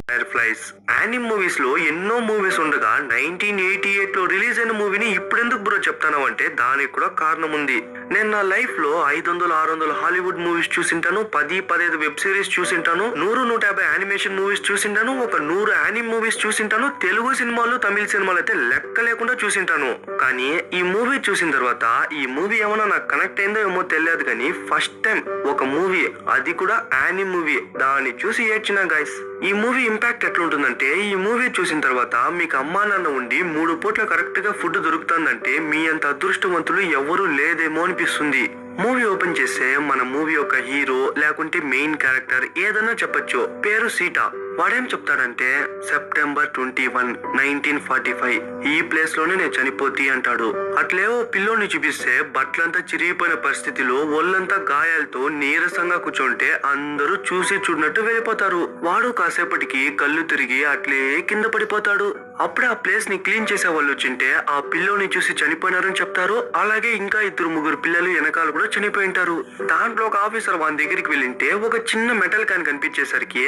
ఫైర్ఫ్లైస్ anime movies లో ఎన్నో movies ఉండగా 1988 లో రిలీజ్ అయిన మూవీని ఇప్పుడెందుకు బ్రో చెప్తాను అంటే దానికి కూడా కారణం ఉంది. నేను నా లైఫ్ లో 500-600 హాలీవుడ్ మూవీస్ చూసింటాను, 10-15 వెబ్ సిరీస్ చూసింటాను, 100-150 యానిమేషన్ మూవీస్ చూసింటాను, ఒక 100 యానిమ్ మూవీస్ చూసింటాను, తెలుగు సినిమాలు తమిళ సినిమాలు అయితే లెక్క లేకుండా చూసింటాను. కానీ ఈ మూవీ చూసిన తర్వాత ఈ మూవీ ఏమన్నా నాకు కనెక్ట్ అయిందో ఏమో తెలియదు కానీ ఫస్ట్ టైం ఒక మూవీ, అది కూడా యానిమ్ మూవీ, దాన్ని చూసి ఏడ్చినా గైస్. ఈ మూవీ ఇంపాక్ట్ ఎట్లుంటుందంటే ఈ మూవీ చూసిన తర్వాత మీకు అమ్మా నాన్న ఉండి 3 పూట్ల కరెక్ట్ గా ఫుడ్ దొరుకుతుందంటే మీ అంత అదృష్టవంతులు ఎవరూ లేదేమో అనిపిస్తుంది. మూవీ ఓపెన్ చేస్తే మన మూవీ యొక్క హీరో లేకుంటే మెయిన్ క్యారెక్టర్ ఏదన్నా చెప్పొచ్చు, పేరు సీటా. వాడేం చెప్తాడంటే సెప్టెంబర్ 21, 1945 ఈ ప్లేస్ లోనే నేను చనిపోతీ అంటాడు. అట్లేవో పిల్లోని చూపిస్తే బట్టలంతా చిరిగిపోయిన పరిస్థితిలో ఒళ్ళంతా గాయాలతో నీరసంగా కూర్చుంటే అందరూ చూసి చూడనట్టు వెళ్ళిపోతారు. వాడు కాసేపటికి కళ్ళు తిరిగి అట్లే కింద పడిపోతాడు. అప్పుడే ఆ ప్లేస్ ని క్లీన్ చేసే వాళ్ళు వచ్చింటే ఆ పిల్లోని చూసి చనిపోయినారని చెప్తారు. అలాగే ఇంకా 2-3 పిల్లలు వెనకాల కూడా చనిపోయి ఉంటారు. దాంట్లో ఒక ఆఫీసర్ వాని దగ్గరికి వెళ్ళింటే ఒక చిన్న మెటల్ క్యాన్ కనిపించేసరికి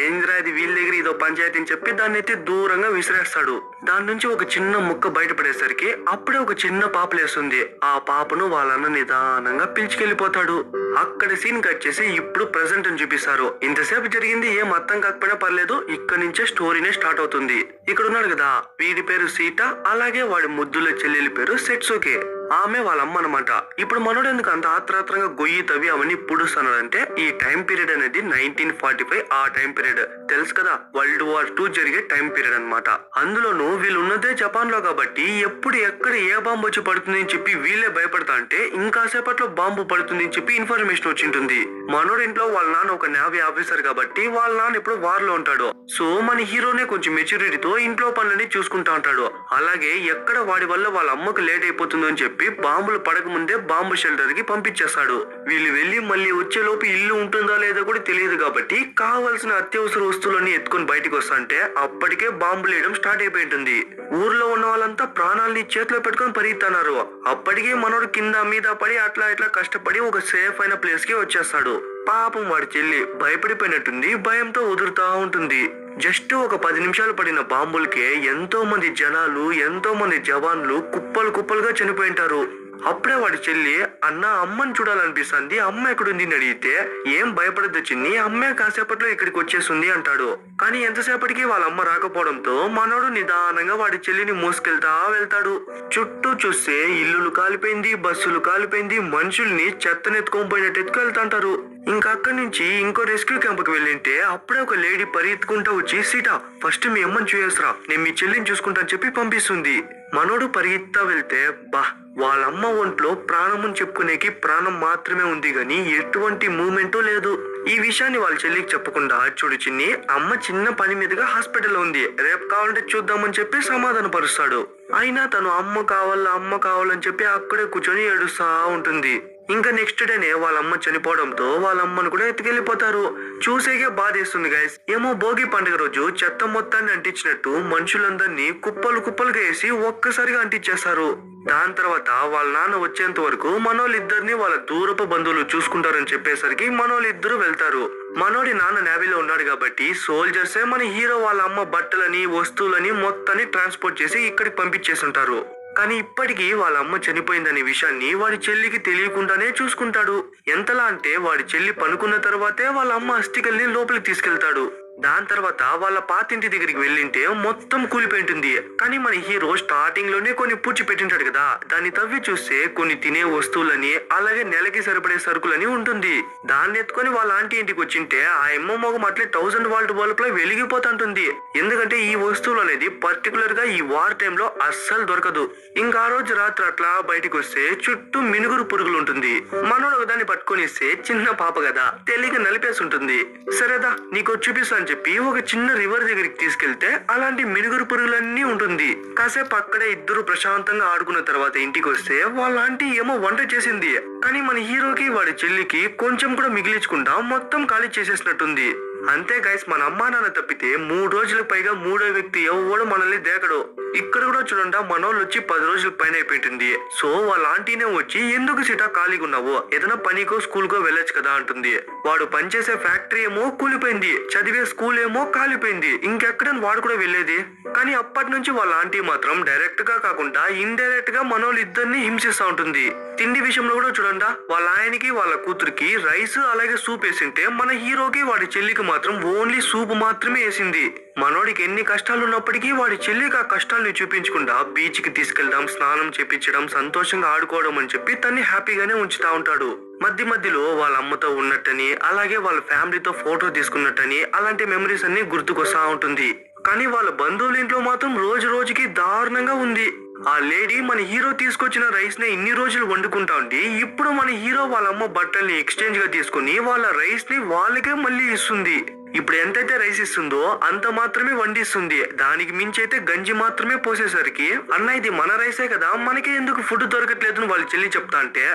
ఏంద్రా ఇది వీళ్ళ దగ్గర ఇదో పంచాయతీ అని చెప్పి దాన్ని ఎత్తి దూరంగా విసిరేస్తాడు. దాని నుంచి ఒక చిన్న ముక్క బయటపడేసరికి అప్పుడే ఒక చిన్న పాప లేస్తుంది. ఆ పాపను వాళ్ళన్న నిదానంగా పిలిచుకెళ్లిపోతాడు. అక్కడ సీన్ కట్ చేసి ఇప్పుడు ప్రెసెంట్ అని చూపిస్తారు. ఇంతసేపు జరిగింది ఏం అర్థం కాకపోయినా పర్లేదు, ఇక్కడ నుంచే స్టోరీనే స్టార్ట్ అవుతుంది. ఇక్కడ ఉన్నాడు కదా వీడి పేరు సీటా, అలాగే వాడి ముద్దుల చెల్లెలి పేరు సెట్సుకే. ఆమె వాళ్ళ అమ్మ అనమాట. ఇప్పుడు మనోడు ఎందుకు అంత ఆత్రాత్రంగా గొయ్యి తవ్వి అవన్నీ పుడుస్తున్నాడంటే ఈ టైం పీరియడ్ అనేది 1945 ఆ టైం పీరియడ్ తెలుసు కదా, వరల్డ్ వార్ 2 జరిగే టైం పీరియడ్ అనమాట. అందులోనూ వీళ్ళు ఉన్నదే జపాన్ లో కాబట్టి ఎప్పుడు ఎక్కడ ఏ బాంబు వచ్చి పడుతుంది అని చెప్పి వీళ్ళే భయపడతా అంటే ఇంకాసేపట్లో బాంబు పడుతుంది అని చెప్పి ఇన్ఫర్మేషన్ వచ్చింటుంది. మనోడు ఇంట్లో వాళ్ళ నాన్న ఒక నేవీ ఆఫీసర్ కాబట్టి వాళ్ళ నాన్న ఇప్పుడు వార్ లో ఉంటాడు. సో మన హీరోనే కొంచెం మెచ్యూరిటీతో ఇంట్లో పనులని చూసుకుంటా ఉంటాడు. అలాగే ఎక్కడ వాడి వల్ల వాళ్ళ అమ్మకు లేట్ అయిపోతుందో అని చెప్పి బాంబులు పడక ముందే బాంబు షెల్టర్ కి పంపించేస్తాడు. వీళ్ళు వెళ్లి మళ్ళీ వచ్చేలోపు ఇల్లు ఉంటుందా లేదా కూడా తెలియదు కాబట్టి కావాల్సిన అత్యవసర వస్తువులన్నీ ఎత్తుకొని బయటకు వస్తాంటే అప్పటికే బాంబులు వేయడం స్టార్ట్ అయిపోయి ఉంటుంది. ఊర్లో ఉన్న వాళ్ళంతా ప్రాణాలని చేతిలో పెట్టుకొని పరిగెత్తన్నారు. అప్పటికే మనోడు కింద మీద పడి అట్లా ఇట్లా కష్టపడి ఒక సేఫ్ అయిన ప్లేస్ కి వచ్చేస్తాడు. పాపం వాడి చెల్లి భయపడిపోయినట్టుంది, భయంతో ఉదురుతా ఉంటుంది. జస్ట్ ఒక 10 నిమిషాలు పడిన బాంబులకే ఎంతో మంది జనాలు, ఎంతో మంది జవాన్లు కుప్పలు కుప్పలుగా చనిపోయింటారు. అప్పుడే వాడి చెల్లి అన్న అమ్మని చూడాలనిపిస్తుంది, అమ్మ ఎక్కడుంది అని అడిగితే ఏం భయపడద్దు చిన్ని, అమ్మే కాసేపట్లో ఇక్కడికి వచ్చేస్తుంది అంటాడు. కానీ ఎంతసేపటికి వాళ్ళ అమ్మ రాకపోవడంతో మనోడు నిదానంగా వాడి చెల్లిని మోసుకెళ్తా వెళ్తాడు. చుట్టూ చూస్తే ఇల్లులు కాలిపోయింది, బస్సులు కాలిపోయింది, మనుషుల్ని చెత్తనెత్తుకోపోయినట్టు ఎత్తుకెళ్తాంటారు. ఇంకా అక్కడి నుంచి ఇంకో రెస్క్యూ క్యాంప్ కి వెళ్ళింటే అప్పుడే ఒక లేడీ పరిగెత్తుకుంటా వచ్చి సీటా ఫస్ట్ మీ అమ్మని చూసేసరా, నేను మీ చెల్లిని చూసుకుంటా అని చెప్పి పంపిస్తుంది. మనోడు పరిగెత్తా వెళ్తే వాళ్ళమ్మ ఒంట్లో ప్రాణముని చెప్పుకునేకి ప్రాణం మాత్రమే ఉంది గాని ఎటువంటి మూమెంట్ లేదు. ఈ విషయాన్ని వాళ్ళ చెల్లికి చెప్పకుండా చూడు చిన్ని, అమ్మ చిన్న పని మీదుగా హాస్పిటల్లో ఉంది, రేపు కావాలంటే చూద్దామని చెప్పి సమాధాన పరుస్తాడు. అయినా తను అమ్మ కావాలని చెప్పి అక్కడే కూర్చొని ఏడుస్తా ఉంటుంది. ఇంకా నెక్స్ట్ డేనే వాళ్ళ అమ్మ చనిపోవడంతో వాళ్ళ అమ్మను కూడా ఎత్తుకెళ్లిపోతారు. చూసేకే బాధేస్తుంది గైస్. ఏమో భోగి పండుగ రోజు చెత్త మొత్తాన్ని అంటించినట్టు మనుషులందరినీ కుప్పలు కుప్పలుగా వేసి ఒక్కసారిగా అంటించేస్తారు. దాని తర్వాత వాళ్ళ నాన్న వచ్చేంత వరకు మనోళ్ళిద్దరిని వాళ్ళ దూరపు బంధువులు చూసుకుంటారని చెప్పేసరికి మనోళ్ళిద్దరూ వెళ్తారు. మనోడి నాన్న నేవీలో ఉన్నాడు కాబట్టి సోల్జర్సే మన హీరో వాళ్ళ అమ్మ బట్టలని, వస్తువులని మొత్తాన్ని ట్రాన్స్పోర్ట్ చేసి ఇక్కడికి పంపించేసి ఉంటారు. కానీ ఇప్పటికీ వాళ్ళ అమ్మ చనిపోయిందనే విషయాన్ని వాడి చెల్లికి తెలియకుండానే చూసుకుంటాడు. ఎంతలా అంటే వాడి చెల్లి పనుకున్న తర్వాతే వాళ్ళ అమ్మ అస్థికల్ని లోపలికి తీసుకెళ్తాడు. దాని తర్వాత వాళ్ళ పాతింటి దగ్గరికి వెళ్ళింటే మొత్తం కూలిపోయింటుంది. కానీ మన హీరో స్టార్టింగ్ లోనే కొన్ని పూడ్చి పెట్టింటాడు కదా, దాన్ని తవ్వి చూస్తే కొన్ని తినే వస్తువులని అలాగే నెలకి సరిపడే సరుకులని ఉంటుంది. దాన్ని ఎత్తుకొని వాళ్ళ ఆంటీ ఇంటికి వచ్చింటే ఆ అమ్మ మొగం అట్లే 1000 వాల్ట్ బల్బ్ లో వెలిగిపోతుంటుంది. ఎందుకంటే ఈ వస్తువులు అనేది పర్టికులర్ గా ఈ వార్ టైంలో అస్సలు దొరకదు. ఇంకా ఆ రోజు రాత్రి అట్లా బయటకు వస్తే చుట్టూ మినుగురు పురుగులు ఉంటుంది. మనోడు దాన్ని పట్టుకొని ఇస్తే చిన్న పాప కదా తెలియక నలిపేసి ఉంటుంది. సరేదా నీకు చూపిస్తా అని చెప్పి ఒక చిన్న రివర్ దగ్గరికి తీసుకెళ్తే అలాంటి మినుగురు పురుగులన్నీ ఉంటుంది. కాసేపు అక్కడే ఇద్దరు ప్రశాంతంగా ఆడుకున్న తర్వాత ఇంటికి వస్తే వాళ్ళ ఆంటీ ఏమో వంట చేసింది. కానీ మన హీరోకి వాడి చెల్లికి కొంచెం కూడా మిగిలించకుండా మొత్తం ఖాళీ చేసేసినట్టుంది. అంతే గైస్, మన అమ్మా నాన్న తప్పితే 3 రోజులకు పైగా మూడో వ్యక్తి ఎవడు మనల్ని దేకడు. ఇక్కడ కూడా చూడండి, మనోళ్ళు వచ్చి 10 రోజులకు పైన అయిపోయింటుంది. సో వాళ్ళ ఆంటీనే వచ్చి ఎందుకు సిటా ఖాళీగా ఉన్నావు, ఏదైనా పనికో స్కూల్కో వెళ్ళొచ్చు కదా అంటుంది. వాడు పనిచేసే ఫ్యాక్టరీ ఏమో కూలిపోయింది, చదివే స్కూల్ ఏమో కాలిపోయింది, ఇంకెక్కడని వాడు కూడా వెళ్ళేది. కానీ అప్పటి నుంచి వాళ్ళ ఆంటీ మాత్రం డైరెక్ట్ గా కాకుండా ఇండైరెక్ట్ గా మనోళ్ళు ఇద్దరిని హింసిస్తా ఉంటుంది. తిండి విషయంలో కూడా చూడండి, వాళ్ళ ఆయనకి వాళ్ళ కూతురికి రైస్ అలాగే సూప్ వేసింటే మన హీరోకి వాడి చెల్లికి మాత్రం ఓన్లీ సూప్ మాత్రమే వేసింది. మనోడికి ఎన్ని కష్టాలు ఉన్నప్పటికీ వాడి చెల్లికి ఆ కష్టాల్ని చూపించకుండా బీచ్ కి తీసుకెళ్దాం, స్నానం చేపించడం, సంతోషంగా ఆడుకోవడం అని చెప్పి తన్ని హ్యాపీగానే ఉంచుతా ఉంటాడు. మధ్య మధ్యలో వాళ్ళ అమ్మతో ఉన్నట్టని అలాగే వాళ్ళ ఫ్యామిలీతో ఫోటో తీసుకున్నట్టని అలాంటి మెమరీస్ అన్ని గుర్తుకొస్తా ఉంటుంది. కానీ వాళ్ళ బంధువుల ఇంట్లో మాత్రం రోజు రోజుకి దారుణంగా ఉంది. ఆ లేడీ మన హీరో తీసుకొచ్చిన రైస్ ని ఇన్ని రోజులు వండుకుంటా ఉండి ఇప్పుడు మన హీరో వాళ్ళ అమ్మ బట్టల్ని ఎక్స్చేంజ్ గా తీసుకుని వాళ్ళ రైస్ ని వాళ్ళకే మళ్ళీ ఇస్తుంది. ఇప్పుడు ఎంతైతే రైస్ ఇస్తుందో అంత మాత్రమే వండిస్తుంది. దానికి మించి అయితే గంజి మాత్రమే పోసేసరికి, అన్న ఇది మన రైసే కదా, మనకే ఎందుకు ఫుడ్ దొరకట్లేదు అని వాళ్ళ చెల్లి చెప్తా అంటే,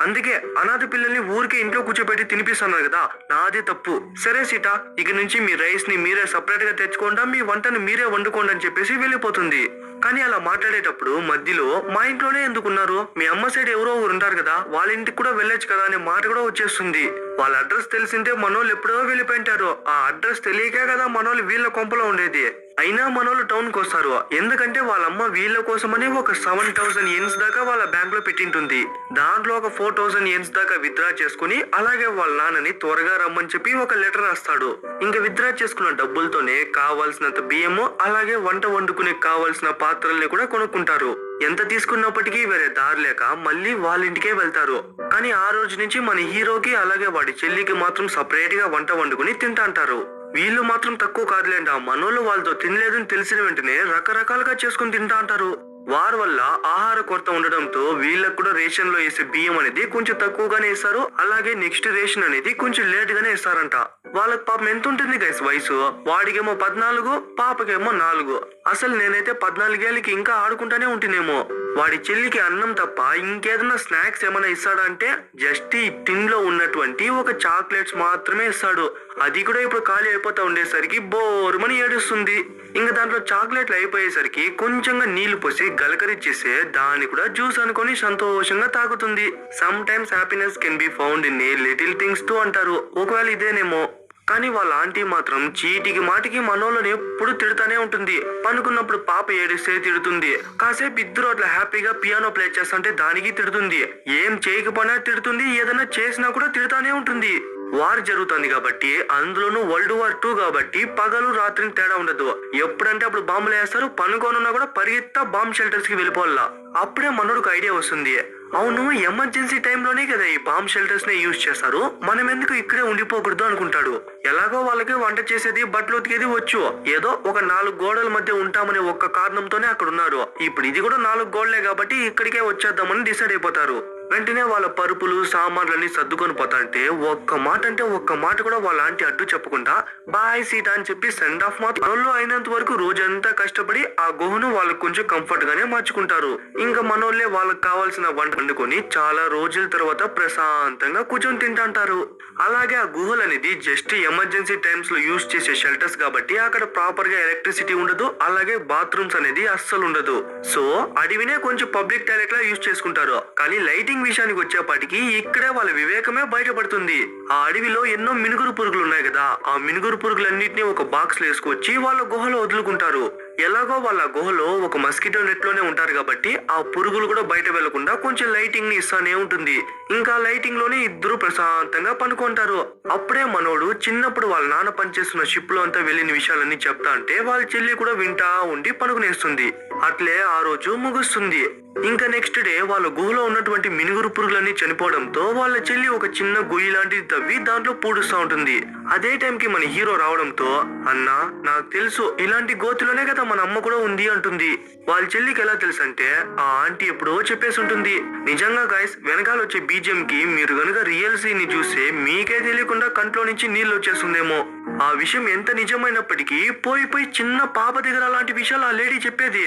అందుకే అనాథ పిల్లల్ని ఊరికే ఇంట్లో కూర్చోబెట్టి తినిపిస్తున్నారు కదా, నాదే తప్పు. సరే సీట, ఇక నుంచి మీ రైస్ ని మీరే సపరేట్ గా తెచ్చుకోండా, మీ వంటను మీరే వండుకోండి అని చెప్పేసి వెళ్ళిపోతుంది. కానీ అలా మాట్లాడేటప్పుడు మధ్యలో మా ఇంట్లోనే ఎందుకున్నారు, మీ అమ్మ సైడ్ ఎవరో ఒకరు ఉంటారు కదా, వాళ్ళ ఇంటికి కూడా వెళ్ళొచ్చు కదా అనే మాట కూడా వచ్చేస్తుంది. వాళ్ళ అడ్రస్ తెలిసింటే మనోళ్ళు ఎప్పుడో వెళ్ళిపోయింటారు. ఆ అడ్రస్ తెలియకే కదా మనోళ్ళు వీళ్ళ కొంపలో ఉండేది. అయినా మనోళ్ళు టౌన్ కు వస్తారు, ఎందుకంటే వాళ్ళమ్మ వీళ్ళ కోసమని ఒక 7,000 యెన్స్ దాకా వాళ్ళ బ్యాంక్ లో పెట్టింటుంది. దాంట్లో ఒక 4,000 యెన్స్ దాకా విత్డ్రా చేసుకుని అలాగే వాళ్ళ నాన్నని త్వరగా రమ్మని చెప్పి ఒక లెటర్ రాస్తాడు. ఇంకా విత్డ్రా చేసుకున్న డబ్బులతోనే కావాల్సినంత బియ్యము అలాగే వంట వండుకునే కావాల్సిన పాత్రల్ని కూడా కొనుక్కుంటారు. ఎంత తీసుకున్నప్పటికీ వేరే దారి లేక మళ్ళీ వాళ్ళ ఇంటికే వెళ్తారు. కానీ ఆ రోజు నుంచి మన హీరోకి అలాగే వాడి చెల్లికి మాత్రం సపరేట్ గా వంట వండుకుని తింటాంటారు. వీళ్ళు మాత్రం తక్కువ కాదులేండి, ఆ మనోళ్ళు వాళ్ళతో తినలేదని తెలిసిన వెంటనే రకరకాలుగా చేసుకుని తింటా అంటారు. వారి వల్ల ఆహార కొరత ఉండడంతో వీళ్ళకు కూడా రేషన్ లో వేసే బియ్యం అనేది కొంచెం తక్కువగానే ఇస్తారు. అలాగే నెక్స్ట్ రేషన్ అనేది కొంచెం లేట్ గానే ఇస్తారంట. వాళ్ళకి పాపం ఎంత ఉంటుంది గైస్ వయసు, వాడికేమో 14, పాపకేమో 4. అసలు నేనైతే 14 ఏళ్ళకి ఇంకా ఆడుకుంటానే ఉంటేనేమో. వాడి చెల్లికి అన్నం తప్ప ఇంకేదన్నా స్నాక్స్ ఏమైనా ఇస్తాడా అంటే జస్ట్ ఈ టిన్ లో ఉన్నటువంటి ఒక చాక్లెట్స్ మాత్రమే ఇస్తాడు. అది కూడా ఇప్పుడు ఖాళీ అయిపోతా ఉండేసరికి బోరుమని ఏడుస్తుంది. ఇంకా దాంట్లో చాక్లెట్లు అయిపోయేసరికి కొంచెంగా నీళ్లు పోసి గలకరిచ్చేసే దాన్ని కూడా జ్యూస్ అనుకొని సంతోషంగా తాగుతుంది. Some times happiness can be found in a little things to అంటారు. ఒకవేళ ఇదేనేమో. కానీ వాళ్ళ ఆంటీ మాత్రం చీటికి మాటికి మనోళ్ళని ఎప్పుడు తిడుతానే ఉంటుంది. పనుకున్నప్పుడు పాప ఏడిస్తే తిడుతుంది, కాసేపు ఇద్దరు అట్లా హ్యాపీగా పియానో ప్లే చేస్తుంటే దానికి తిడుతుంది, ఏం చేయకపోయినా తిడుతుంది, ఏదైనా చేసినా కూడా తిడుతానే ఉంటుంది. వార్ జరుగుతుంది కాబట్టి, అందులోనూ వరల్డ్ వార్ 2 కాబట్టి పగలు రాత్రిని తేడా ఉండదు. ఎప్పుడంటే అప్పుడు బాంబులు వేస్తారు, పనుకోనున్నా కూడా పరిగెత్తా బాంబ్ షెల్టర్స్ కి వెళ్ళిపోవాలా. అప్పుడే మనోడికి ఐడియా వస్తుంది, అవును ఎమర్జెన్సీ టైంలోనే కదా ఈ బాంబ్ షెల్టర్స్ ని యూజ్ చేస్తారు, మనం ఎందుకు ఇక్కడే ఉండిపోకూడదు అనుకుంటాడు. ఎలాగో వాళ్ళకి వంట చేసేది బట్టలు ఉతికేది వచ్చు, ఏదో ఒక 4 గోడల మధ్య ఉంటామనే ఒక్క కారణంతోనే అక్కడ ఉన్నారు. ఇప్పుడు ఇది కూడా 4 గోడలే కాబట్టి ఇక్కడికే వచ్చేద్దామని డిసైడ్ అయిపోతారు. వెంటనే వాళ్ళ పరుపులు సామాన్లన్నీ సర్దుకొని పోతాంటే ఒక్క మాట కూడా వాళ్ళ ఆంటీ అడ్డు చెప్పకుండా బాయ్ సీటా అని చెప్పి సెండ్ ఆఫ్ మాత్రం మనోళ్ళు అయినంత వరకు రోజంతా కష్టపడి ఆ గుహను వాళ్ళకు కొంచెం కంఫర్ట్ గానే మార్చుకుంటారు. ఇంకా మనోళ్ళే వాళ్ళకి కావాల్సిన వంట వండుకొని చాలా రోజుల తర్వాత ప్రశాంతంగా కూర్చొని తింటాంటారు. అలాగే ఆ గుహలు అనేది జస్ట్ ఎమర్జెన్సీ టైమ్స్ లో యూజ్ చేసే షెల్టర్స్ కాబట్టి అక్కడ ప్రాపర్ గా ఎలక్ట్రిసిటీ ఉండదు, అలాగే బాత్రూమ్స్ అనేది అస్సలు ఉండదు. సో అడవినే కొంచెం పబ్లిక్ టాయిలెట్ లా యూజ్ చేసుకుంటారు. కానీ లైటింగ్ విషయానికి వచ్చేపాటికి ఇక్కడే వాళ్ళ వివేకమే బయటపడుతుంది. ఆ అడవిలో ఎన్నో మినుగురు పురుగులు ఉన్నాయి కదా, ఆ మినుగురు పురుగులన్నిటిని ఒక బాక్స్ లో వేసుకొచ్చి వాళ్ళ గుహలో వదులుకుంటారు. ఎలాగో వాళ్ళ గుహలో ఒక మస్కిటో నెట్ లోనే ఉంటారు కాబట్టి ఆ పురుగులు కూడా బయట వెళ్లకుండా కొంచెం లైటింగ్ ని ఇస్తానే ఉంటుంది. ఇంకా లైటింగ్ లోనే ఇద్దరు ప్రశాంతంగా పనుకుంటారు. అప్పుడే మనోడు చిన్నప్పుడు వాళ్ళ నాన్న పనిచేస్తున్న షిప్ లో అంతా వెళ్లిన విషయాలన్నీ చెప్తా అంటే వాళ్ళ చెల్లి కూడా వింటా ఉండి పనుకునేస్తుంది. అట్లే ఆ రోజు ముగుస్తుంది. ఇంకా నెక్స్ట్ డే వాళ్ళ గుహలో ఉన్నటువంటి మినుగురు పురుగులన్నీ చనిపోవడంతో వాళ్ళ చెల్లి ఒక చిన్న గొయ్యి లాంటిది తవ్వి దాంట్లో పూడుస్తూ ఉంటుంది. అదే టైంకి మన హీరో రావడంతో, అన్నా నాకు తెలుసు ఇలాంటి గోతులోనే కదా మన అమ్మ కూడా ఉంది అంటుంది. వాళ్ళ చెల్లికి ఎలా తెలుసు అంటే ఆ ఆంటీ ఎప్పుడో చెప్పేసి ఉంటుంది. నిజంగా గైస్, వెనకాల వచ్చే బీజిఎం కి మీరు గనుక రియల్ సీన్ ని చూస్తే మీకే తెలియకుండా కంట్లో నుంచి నీళ్ళు వచ్చేస్తుందేమో. ఆ విషయం ఎంత నిజమైనప్పటికీ పోయి చిన్న పాప దగ్గర అలాంటి విషయాలు ఆ లేడీ చెప్పేది.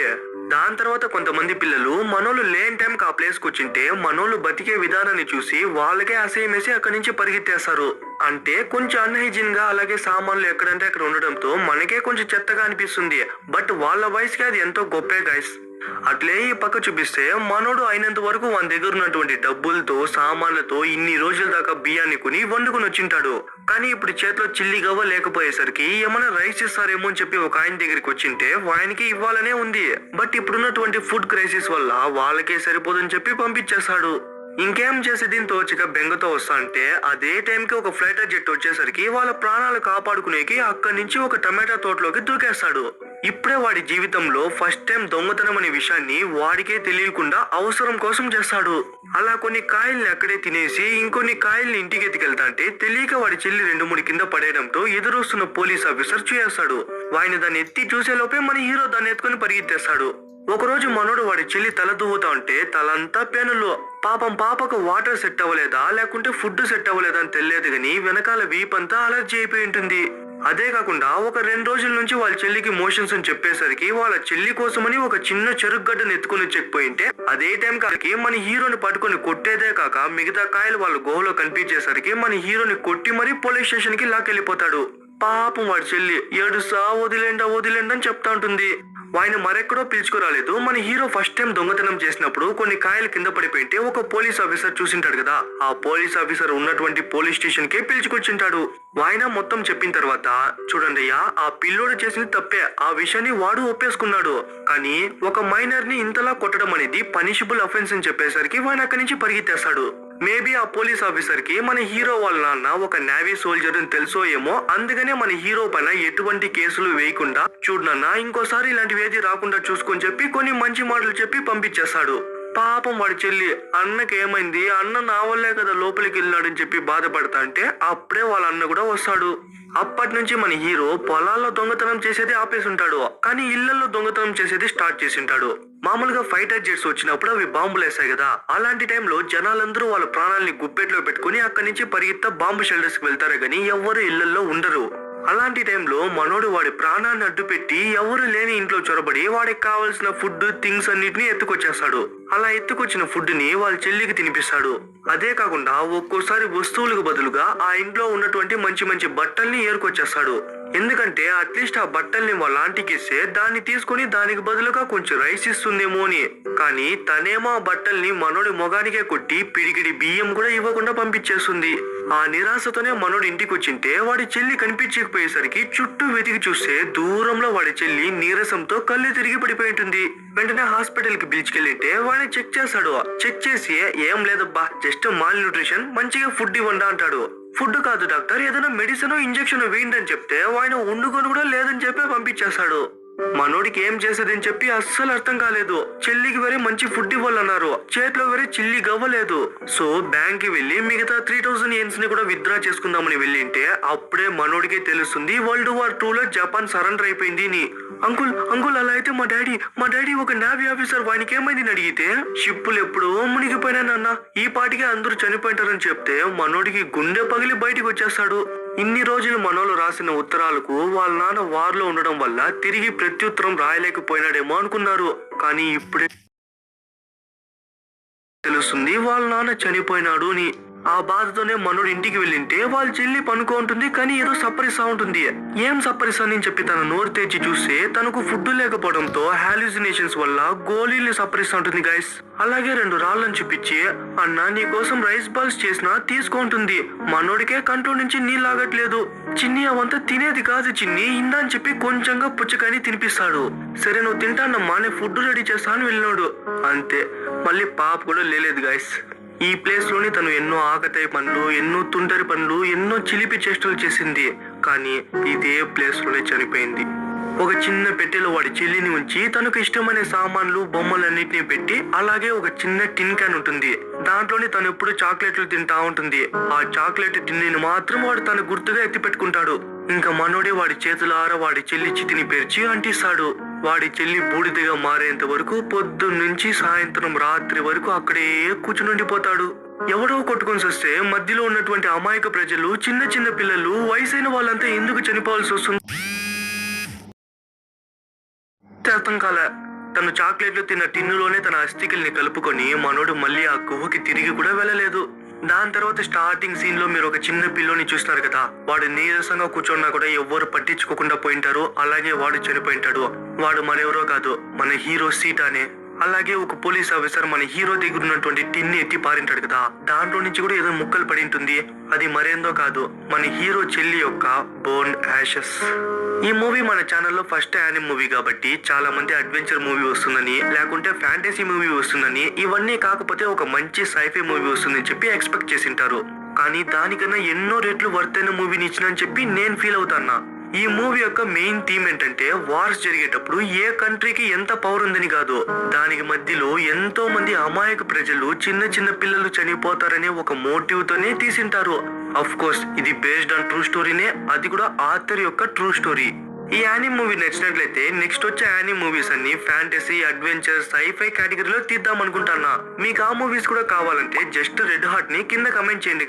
దాని తర్వాత కొంతమంది పిల్లలు మనోళ్ళు లేని టైంకి ఆ ప్లేస్ కు వచ్చింటే మనోళ్ళు బతికే విధానాన్ని చూసి వాళ్ళకే అసహ్యమేసి అక్కడి నుంచి పరిగెత్తేస్తారు. అంటే కొంచెం అన్హైజీన్ గా అలాగే సామాన్లు ఎక్కడంటే అక్కడ ఉండడంతో మనకే కొంచెం చెత్తగా అనిపిస్తుంది. బట్ వాళ్ళ వయసుకి అది ఎంతో గొప్పే గైస్. అట్లే ఈ పక్క చూపిస్తే మనోడు అయినంత వరకు మన దగ్గర ఉన్నటువంటి డబ్బులతో సామాన్లతో ఇన్ని రోజుల దాకా బియ్యాన్ని కొని వండుకొని వచ్చింటాడు. కానీ ఇప్పుడు చేతిలో చిల్లి గవ్వ లేకపోయేసరికి ఏమైనా రైస్ ఇస్తారేమో అని చెప్పి ఒక ఆయన దగ్గరికి వచ్చింటే ఆయనకి ఇవ్వాలనే ఉంది. బట్ ఇప్పుడున్నటువంటి ఫుడ్ క్రైసిస్ వల్ల వాళ్ళకే సరిపోదని చెప్పి పంపించేస్తాడు. ఇంకేం చేసేది తోచిక బెంగతో వస్తా అంటే అదే టైంకి ఒక ఫ్లైటర్ జెట్ వచ్చేసరికి వాళ్ళ ప్రాణాలు కాపాడుకునేకి అక్కడి నుంచి ఒక టమాటా తోటలోకి దూకేస్తాడు. ఇప్పుడే వాడి జీవితంలో ఫస్ట్ టైం దొంగతనం అనే విషయాన్ని వాడికే తెలియకుండా అవసరం కోసం చేస్తాడు. అలా కొన్ని కాయల్ని అక్కడే తినేసి ఇంకొన్ని కాయల్ని ఇంటికి ఎత్తుకెళ్తా అంటే తెలియక వాడి చెల్లి 2-3 కింద పడేయడంతో ఎదురొస్తున్న పోలీస్ ఆఫీసర్ చూసేస్తాడు. వాడిని దాన్ని ఎత్తి చూసేలోపే మన హీరో దాన్ని ఎత్తుకొని పరిగెత్తేస్తాడు. ఒకరోజు మనోడు వాడి చెల్లి తల దువ్వుతా ఉంటే తలంతా పెనులు. పాపం పాపకు వాటర్ సెట్ అవ్వలేదా లేకుంటే ఫుడ్ సెట్ అవ్వలేదా అని తెలియదు గాని వెనకాల వీపంతా అలర్జీ అయిపోయి ఉంటుంది. అదే కాకుండా ఒక 2 రోజుల నుంచి వాళ్ళ చెల్లికి మోషన్స్ అని చెప్పేసరికి వాళ్ళ చెల్లి కోసమని ఒక చిన్న చెరుగడ్డను ఎత్తుకుని చెక్కిపోయింటే అదే టైం కాకి మన హీరోని పట్టుకొని కొట్టేదే కాక మిగతా కాయలు వాళ్ళ గుహలో కనిపించేసరికి మన హీరోని కొట్టి మరీ పోలీస్ స్టేషన్ కి లాకెళ్ళిపోతాడు. పాపం వాడి చెల్లి ఏడుసా వదిలేండా అని చెప్తా ఉంటుంది. ఆయన మరెక్కడో పిలుచుకురాలేదు. మన హీరో ఫస్ట్ టైం దొంగతనం చేసినప్పుడు కొన్ని కాయలు కింద పడిపోయింటే ఒక పోలీస్ ఆఫీసర్ చూసింటాడు కదా, ఆ పోలీస్ ఆఫీసర్ ఉన్నటువంటి పోలీస్ స్టేషన్ కే పిలుచుకొచ్చింటాడు. ఆయన మొత్తం చెప్పిన తర్వాత చూడండి అయ్యా, ఆ పిల్లోడు చేసింది తప్పే, ఆ విషయాన్ని వాడు ఒప్పేసుకున్నాడు. కానీ ఒక మైనర్ ని ఇంతలా కొట్టడం అనేది పనిషబుల్ అఫెన్స్ అని చెప్పేసరికి ఆయన అక్కడి నుంచి పరిగెత్తేస్తాడు. మేబీ ఆ పోలీస్ ఆఫీసర్ కి మన హీరో వాళ్ళ నాన్న ఒక నేవీ సోల్జర్ అని తెలుసో ఏమో, అందుకనే మన హీరో పైన ఎటువంటి కేసులు వేయకుండా చూడనన్నా ఇంకోసారి ఇలాంటివి ఏది రాకుండా చూసుకొని చెప్పి కొన్ని మంచి మాటలు చెప్పి పంపించేస్తాడు. పాపం వాడి చెల్లి అన్నకి ఏమైంది, అన్న నా వల్లే కదా లోపలికి వెళ్ళినాడని చెప్పి బాధపడతా అంటే అప్పుడే వాళ్ళ అన్న కూడా వస్తాడు. అప్పటి నుంచి మన హీరో పొలాల్లో దొంగతనం చేసేది ఆపేసి ఉంటాడు, కానీ ఇళ్లలో దొంగతనం చేసేది స్టార్ట్ చేసి ఉంటాడు. మామూలుగా ఫైటర్ జెట్స్ వచ్చినప్పుడు అవి బాంబులు వేస్తాయి కదా, అలాంటి టైంలో జనాలందరూ వాళ్ళ ప్రాణాలని గుప్పెట్లో పెట్టుకుని అక్కడి నుంచి పరిగెత్తా బాంబు షెల్టర్స్ కి వెళ్తారు కానీ ఎవ్వరు ఇళ్లలో ఉండరు. అలాంటి టైంలో మనోడు వాడి ప్రాణాన్ని అడ్డు పెట్టి ఎవరు లేని ఇంట్లో చొరబడి వాడికి కావాల్సిన ఫుడ్ థింగ్స్ అన్నిటిని ఎత్తుకొచ్చేస్తాడు. అలా ఎత్తుకొచ్చిన ఫుడ్ ని వాళ్ళ చెల్లికి తినిపిస్తాడు. అదే కాకుండా ఒక్కోసారి వస్తువులకు బదులుగా ఆ ఇంట్లో ఉన్నటువంటి మంచి మంచి బట్టల్ని ఏరుకొచ్చేస్తాడు. ఎందుకంటే అట్లీస్ట్ ఆ బట్టల్ని వాళ్ళ ఆంటీకి ఇస్తే దాన్ని తీసుకుని దానికి బదులుగా కొంచెం రైస్ ఇస్తుందేమో అని. కానీ తనేమో ఆ బట్టల్ని మనోడి మొగానికే కొట్టి పిడికిడి బియ్యం కూడా ఇవ్వకుండా పంపించేస్తుంది. ఆ నిరాశతోనే మనోడు ఇంటికి వచ్చింటే వాడి చెల్లి కనిపించకపోయేసరికి చుట్టూ వెతికి చూస్తే దూరంలో వాడి చెల్లి నీరసంతో కళ్ళు తిరిగి పడిపోయి ఉంటుంది. వెంటనే హాస్పిటల్ కి పిలుచుకెళ్ళింటే వాడిని చెక్ చేస్తాడు. చెక్ చేసి ఏం లేదబ్బా, జస్ట్ మాల్ న్యూట్రిషన్, మంచిగా ఫుడ్ ఇవ్వండి అంటాడు. ఫుడ్ కాదు డాక్టర్, ఏదైనా మెడిసిన్ ఇంజెక్షన్ వేయండి అని చెప్తే ఆయన వండుకొని కూడా లేదని చెప్పి పంపించేస్తాడు. మనోడికి ఏం చేసేదని చెప్పి అస్సలు అర్థం కాలేదు. చెల్లికి వేరే మంచి ఫుడ్ ఇవ్వాలన్నారు, చేతిలో వేరే చిల్లి గవ్వలేదు. సో బ్యాంక్ కి వెళ్లి మిగతా 3000 యెన్స్ ని కూడా విత్డ్రా చేసుకుందామని వెళ్ళింటే అప్పుడే మనోడికే తెలుస్తుంది వరల్డ్ వార్ 2 లో జపాన్ సరెండర్ అయిపోయింది అని. అంకుల్ అలా అయితే మా డాడీ ఒక నేవీ ఆఫీసర్, వానికి ఏమైంది అని అడిగితే షిప్పులు ఎప్పుడో మునిగిపోయినా నాన్న, ఈ పాటికి అందరూ చనిపోయింటారని చెప్తే మనోడికి గుండె పగిలి బయటికి వచ్చేస్తాడు. ఇన్ని రోజులు మనోళ్ళు రాసిన ఉత్తరాలకు వాళ్ళ నాన్న వార్లో ఉండడం వల్ల తిరిగి ప్రత్యుత్తరం రాయలేకపోయినాడేమో అనుకున్నారు. కానీ ఇప్పుడే తెలుస్తుంది వాళ్ళ నాన్న చనిపోయినాడు అని. ఆ బాధతోనే మనోడు ఇంటికి వెళ్ళింటే వాళ్ళ చెల్లి పనుకో ఉంటుంది, కానీ ఏదో సప్పరిస్తా ఉంటుంది. ఏం సప్పరిస్తానని చెప్పి తన నోరు తెచ్చి చూస్తే తనకు ఫుడ్ లేకపోవడంతో హాల్యూసినేషన్స్ వల్ల గోళీలు సప్పరిస్తా ఉంటుంది గైస్. అలాగే 2 రాళ్ళని చూపించి అన్న నీ కోసం రైస్ బాల్స్ చేసినా తీసుకుంటుంది. మనోడికే కంట్రోల్ నుంచి నీళ్ళు ఆగట్లేదు. చిన్ని అవంతా తినేది కాదు చిన్ని, ఇందా అని చెప్పి కొంచెంగా పుచ్చకాయని తినిపిస్తాడు. సరే నువ్వు తింటానమ్మా, నేను ఫుడ్ రెడీ చేస్తా అని వెళ్ళినాడు. అంతే, మళ్ళీ పాప కూడా లేదు గైస్. ఈ ప్లేస్ లోని తను ఎన్నో ఆకతాయి పనులు, ఎన్నో తుంటరి పనులు, ఎన్నో చిలిపి చేష్టలు చేసింది. కానీ ఇదే ప్లేస్ లోనే చనిపోయింది. ఒక చిన్న పెట్టెలో వాడి చెల్లిని ఉంచి తనకు ఇష్టమైన సామాన్లు బొమ్మలన్నిటిని పెట్టి అలాగే ఒక చిన్న టిన్ క్యాన్ ఉంటుంది. దాంట్లోనే తను ఎప్పుడు చాక్లెట్లు తింటా ఉంటుంది. ఆ చాక్లెట్ టిన్ని మాత్రం వాడు తన గుర్తుగా ఎత్తి పెట్టుకుంటాడు. ఇంకా మనోడే వాడి చేతులారా వాడి చెల్లి చితిని పేర్చి అంటిస్తాడు. వాడి చెల్లి బూడిదగా మారేంత వరకు పొద్దున్నుంచి సాయంత్రం రాత్రి వరకు అక్కడే కూర్చునుండిపోతాడు. ఎవడో కొట్టుకొని వస్తే మధ్యలో ఉన్నటువంటి అమాయక ప్రజలు, చిన్న చిన్న పిల్లలు, వయసైన వాళ్ళంతా ఎందుకు చనిపోవాల్సి వస్తుంది అర్థం కాలే. తను చాక్లెట్లు తిన్న టిన్నులోనే తన అస్థికల్ని కలుపుకొని మనోడు మళ్ళీ ఆ గుహకి తిరిగి కూడా వెళ్ళలేదు. దాని తర్వాత స్టార్టింగ్ సీన్ లో మీరు ఒక చిన్న పిల్లోని చూస్తారు కదా, వాడు నీరసంగా కూర్చున్నా కూడా ఎవ్వరు పట్టించుకోకుండా పోయింటారు. అలాగే వాడు చనిపోయింటాడు. వాడు మరెవరో కాదు, మన హీరో సీటానే. అలాగే ఒక పోలీస్ ఆఫీసర్ మన హీరో దగ్గర ఉన్నటువంటి టిన్ని ఎత్తి పారింటాడు కదా, దాంట్లో నుంచి కూడా ఏదో ముక్కలు పడి ఉంటుంది. అది మరేందో కాదు, మన హీరో చెల్లి యొక్క బోన్ యాషెస్. ఈ మూవీ మన ఛానల్లో ఫస్ట్ యానిమ్ మూవీ కాబట్టి చాలా మంది అడ్వెంచర్ మూవీ వస్తుందని, లేకుంటే ఫ్యాంటసీ మూవీ వస్తుందని, ఇవన్నీ కాకపోతే ఒక మంచి సైఫై మూవీ వస్తుందని చెప్పి ఎక్స్పెక్ట్ చేసింటారు. కానీ దానికన్నా ఎన్నో రెట్లు వర్త్ అయిన మూవీని ఇచ్చినని చెప్పి నేను ఫీల్ అవుతాన్నా. ఈ మూవీ యొక్క మెయిన్ థీమ్ ఏంటంటే, వార్స్ జరిగేటప్పుడు ఏ కంట్రీకి ఎంత పవర్ ఉందని కాదు, దానికి మధ్యలో ఎంతో మంది అమాయక ప్రజలు, చిన్న చిన్న పిల్లలు చనిపోతారనే ఒక మోటివ్ తోనే తీసింటారు. అఫ్ కోర్స్ ఇది బేస్డ్ ఆన్ ట్రూ స్టోరీనే, అది కూడా ఆథర్ యొక్క ట్రూ స్టోరీ. ఈ యానిమ్ మూవీ నచ్చినట్లయితే నెక్స్ట్ వచ్చే యానిమ్ మూవీస్ అన్ని ఫ్యాంటసీ, అడ్వెంచర్, సైఫై కేటగిరీలో తీద్దాం అనుకుంటున్నా. మీకు ఆ మూవీస్ కూడా కావాలంటే జస్ట్ రెడ్ హార్ట్ ని కింద కమెంట్ చేయండి.